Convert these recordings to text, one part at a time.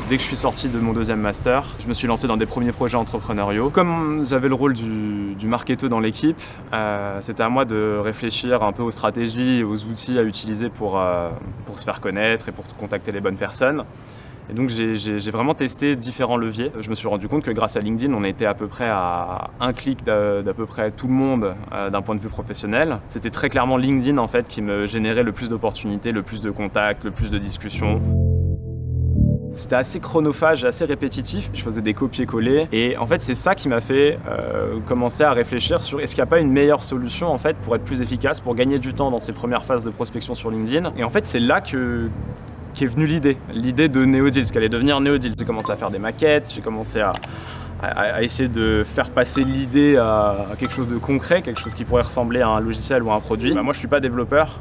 Dès que je suis sorti de mon deuxième master, je me suis lancé dans des premiers projets entrepreneuriaux. Comme j'avais le rôle du marketeur dans l'équipe, c'était à moi de réfléchir un peu aux stratégies et aux outils à utiliser pour se faire connaître et pour contacter les bonnes personnes. Et donc j'ai vraiment testé différents leviers. Je me suis rendu compte que grâce à LinkedIn, on était à peu près à un clic d'à peu près tout le monde d'un point de vue professionnel. C'était très clairement LinkedIn en fait qui me générait le plus d'opportunités, le plus de contacts, le plus de discussions. C'était assez chronophage, assez répétitif. Je faisais des copier-coller et en fait c'est ça qui m'a fait commencer à réfléchir sur est-ce qu'il n'y a pas une meilleure solution en fait pour être plus efficace, pour gagner du temps dans ces premières phases de prospection sur LinkedIn. Et en fait c'est là qu'est venue l'idée de NeoDeal, ce qu'allait devenir NeoDeal. J'ai commencé à faire des maquettes, j'ai commencé à essayer de faire passer l'idée à quelque chose de concret, quelque chose qui pourrait ressembler à un logiciel ou à un produit. Moi je suis pas développeur.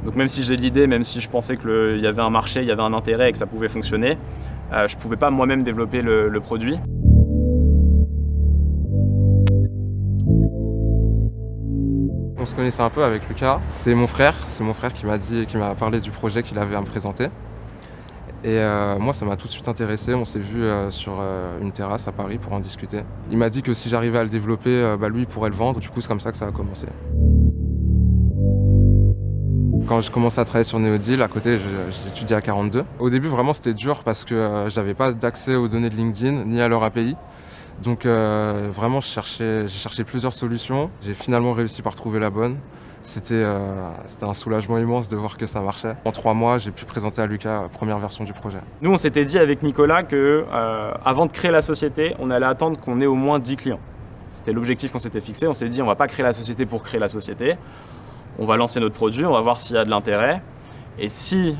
Donc même si j'ai l'idée, même si je pensais qu'il y avait un marché, il y avait un intérêt et que ça pouvait fonctionner, je ne pouvais pas moi-même développer le produit. On se connaissait un peu avec Lucas. C'est mon frère qui m'a parlé du projet qu'il avait à me présenter. Et moi ça m'a tout de suite intéressé, on s'est vu sur une terrasse à Paris pour en discuter. Il m'a dit que si j'arrivais à le développer, lui il pourrait le vendre, du coup c'est comme ça que ça a commencé. Quand je commençais à travailler sur NeoDeal, à côté, j'étudiais à 42. Au début, vraiment, c'était dur parce que j'avais pas d'accès aux données de LinkedIn ni à leur API. Donc, vraiment, j'ai cherché plusieurs solutions. J'ai finalement réussi par trouver la bonne. C'était un soulagement immense de voir que ça marchait. En 3 mois, j'ai pu présenter à Lucas la première version du projet. Nous, on s'était dit avec Nicolas que avant de créer la société, on allait attendre qu'on ait au moins 10 clients. C'était l'objectif qu'on s'était fixé. On s'est dit, on va pas créer la société pour créer la société. On va lancer notre produit, on va voir s'il y a de l'intérêt. Et si,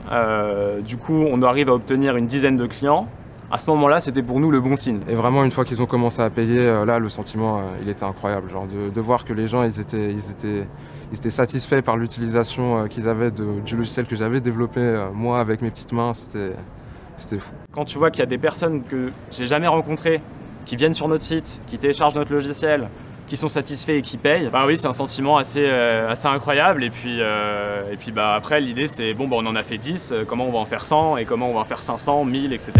du coup, on arrive à obtenir une dizaine de clients, à ce moment-là, c'était pour nous le bon signe. Et vraiment, une fois qu'ils ont commencé à payer, là, le sentiment, il était incroyable. Genre de voir que les gens, ils étaient satisfaits par l'utilisation qu'ils avaient du logiciel que j'avais développé, moi, avec mes petites mains, c'était fou. Quand tu vois qu'il y a des personnes que j'ai jamais rencontrées, qui viennent sur notre site, qui téléchargent notre logiciel, qui sont satisfaits et qui payent, bah oui, c'est un sentiment assez incroyable. Et puis après, l'idée c'est, bon, on en a fait 10, comment on va en faire 100 et comment on va en faire 500, 1000, etc.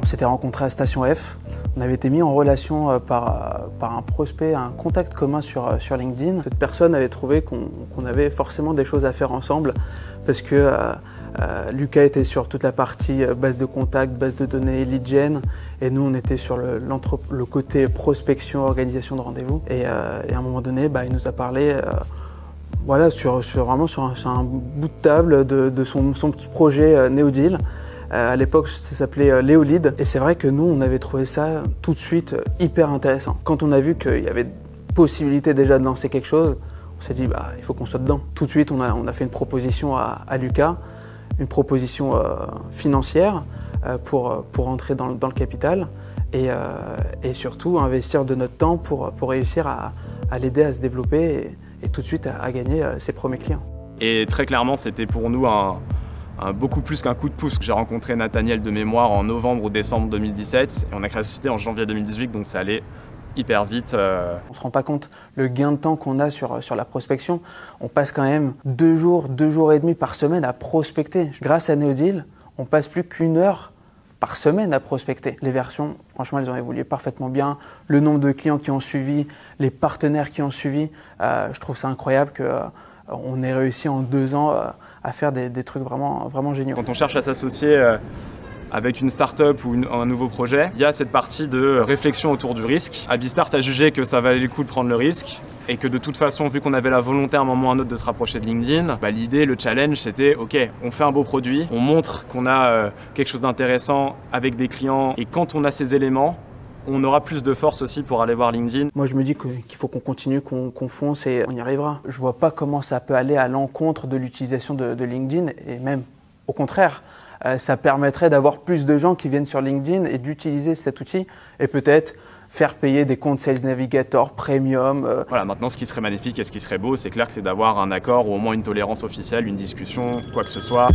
On s'était rencontrés à Station F. On avait été mis en relation par un prospect, un contact commun sur LinkedIn. Cette personne avait trouvé qu'on avait forcément des choses à faire ensemble parce que Lucas était sur toute la partie base de contact, base de données, lead gen, et nous on était sur le côté prospection, organisation de rendez-vous. Et à un moment donné, il nous a parlé voilà, sur un bout de table de son petit projet NeoDeal. À l'époque, ça s'appelait Leolid. Et c'est vrai que nous, on avait trouvé ça tout de suite hyper intéressant. Quand on a vu qu'il y avait possibilité déjà de lancer quelque chose, on s'est dit, il faut qu'on soit dedans. Tout de suite, on a fait une proposition à Lucas, une proposition financière pour entrer dans le capital et surtout investir de notre temps pour réussir à l'aider à se développer et tout de suite à gagner ses premiers clients. Et très clairement, c'était pour nous beaucoup plus qu'un coup de pouce. J'ai rencontré Nathaniel de mémoire en novembre ou décembre 2017 et on a créé la société en janvier 2018, donc ça allait hyper vite. On ne se rend pas compte le gain de temps qu'on a sur la prospection. On passe quand même 2 jours et demi par semaine à prospecter. Grâce à NeoDeal, on passe plus qu'1 heure par semaine à prospecter. Les versions, franchement, elles ont évolué parfaitement bien. Le nombre de clients qui ont suivi, les partenaires qui ont suivi, je trouve ça incroyable qu'on ait réussi en 2 ans à faire des trucs vraiment géniaux. Quand on cherche à s'associer avec une start-up ou un nouveau projet, il y a cette partie de réflexion autour du risque. Abistart a jugé que ça valait le coup de prendre le risque et que de toute façon, vu qu'on avait la volonté à un moment ou à un autre de se rapprocher de LinkedIn, l'idée, le challenge, c'était ok, on fait un beau produit, on montre qu'on a quelque chose d'intéressant avec des clients et quand on a ces éléments, on aura plus de force aussi pour aller voir LinkedIn. Moi, je me dis qu'il faut qu'on continue, qu'on fonce et on y arrivera. Je vois pas comment ça peut aller à l'encontre de l'utilisation de LinkedIn et même au contraire. Ça permettrait d'avoir plus de gens qui viennent sur LinkedIn et d'utiliser cet outil et peut-être faire payer des comptes Sales Navigator Premium. Voilà, maintenant ce qui serait magnifique et ce qui serait beau, c'est clair que c'est d'avoir un accord ou au moins une tolérance officielle, une discussion, quoi que ce soit.